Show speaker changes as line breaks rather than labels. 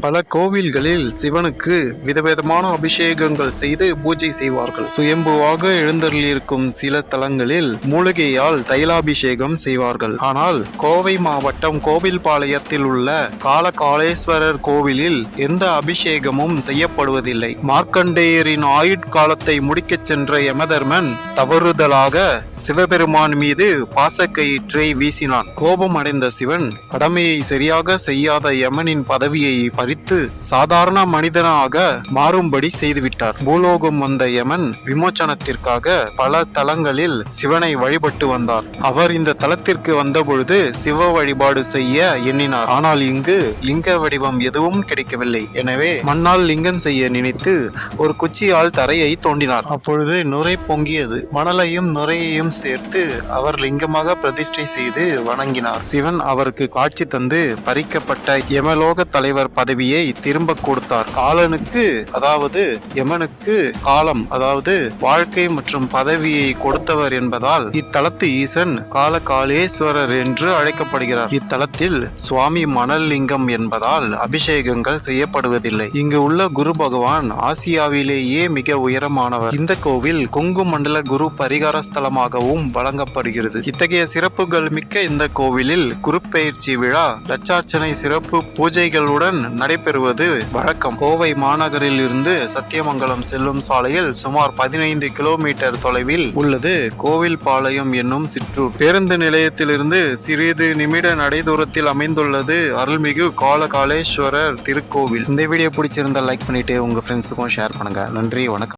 பல கோவில்களில் சிவனுக்கு விதவிதமான அபிஷேகங்கள் செய்து பூஜை செய்வார்கள். சுயம்புவாக எழுந்தருளியிருக்கும் சில தலங்களில் மூலிகையால் தைலாபிஷேகம் செய்வார்கள். ஆனால் கோவை மாவட்டம் கோவில்பாளையத்தில் உள்ள காலகாலேஸ்வரர் கோவிலில் எந்த அபிஷேகமும் செய்யப்படுவதில்லை. மார்க்கண்டேயரின் ஆயுட்காலத்தை முடிக்கச் சென்ற யமதர்மன் தவறுதலாக சிவபெருமான் மீது பாசக்கயிற்றை வீசினான். கோபம் அடைந்த சிவன் கடமையை சரியாக செய்யாத யமனின் பதவியை பறித்து சாதாரண மனிதனாக மாறும்படி செய்துவிட்டார். பூலோகம் வந்த யமன் விமோச்சனத்திற்காக பல தலங்களில் சிவனை வழிபட்டு வந்தார். அவர் இந்த தலத்திற்கு வந்தபொழுது சிவ வழிபாடு செய்ய எண்ணினார். ஆனால் இங்கு லிங்க வடிவம் எதுவும் கிடைக்கவில்லை. எனவே மண்ணால் லிங்கம் செய்ய நினைத்து ஒரு குச்சியால் தரையை தோண்டினார். அப்பொழுது நுரை பொங்கியது. மணலையும் நுரையையும் சேர்த்து அவர் லிங்கமாக பிரதிஷ்டை செய்து வணங்கினார். சிவன் அவருக்கு காட்சி தந்து பறிக்கப்பட்ட யமலோக தலைவர் பதவியை திரும்ப கொடுத்தார். காலனுக்கு அதாவது யமனுக்கு காலம் அதாவது வாழ்க்கை மற்றும் பதவியை கொடுத்தவர் என்பதால் இத்தலத்து ஈசன் காலகாலேஸ்வரர் என்று அழைக்கப்படுகிறார். இத்தலத்தில் சுவாமி மணல் லிங்கம் என்பதால் அபிஷேகங்கள் செய்யப்படுவதில்லை. இங்கு உள்ள குரு பகவான் ஆசியாவிலேயே மிக உயரமானவர். இந்த கோவில் கொங்கு மண்டல குரு பரிகார ஸ்தலமாகவும் வழங்கப்படுகிறது. இத்தகைய சிறப்புகள் மிக்க இந்த கோவிலில் குரு பெயர்ச்சி விழா லட்சார்ச்சனை சிறப்பு பூஜைகளுடன் நடைபெறுவது வழக்கம். கோவை மாநகரில் இருந்து சத்தியமங்கலம் செல்லும் சாலையில் சுமார் 15 கிலோமீட்டர் தொலைவில் உள்ளது கோவில்பாளையம் என்னும் சிற்றூர். பேருந்து நிலையத்திலிருந்து சிறிது நிமிட நடை தூரத்தில் அமைந்துள்ளது அருள்மிகு காலகாலேஸ்வரர் திருக்கோவில். இந்த வீடியோ பிடிச்சிருந்தா லைக் பண்ணிட்டு உங்க ஃப்ரெண்ட்ஸுக்கும் ஷேர் பண்ணுங்க. நன்றி, வணக்கம்.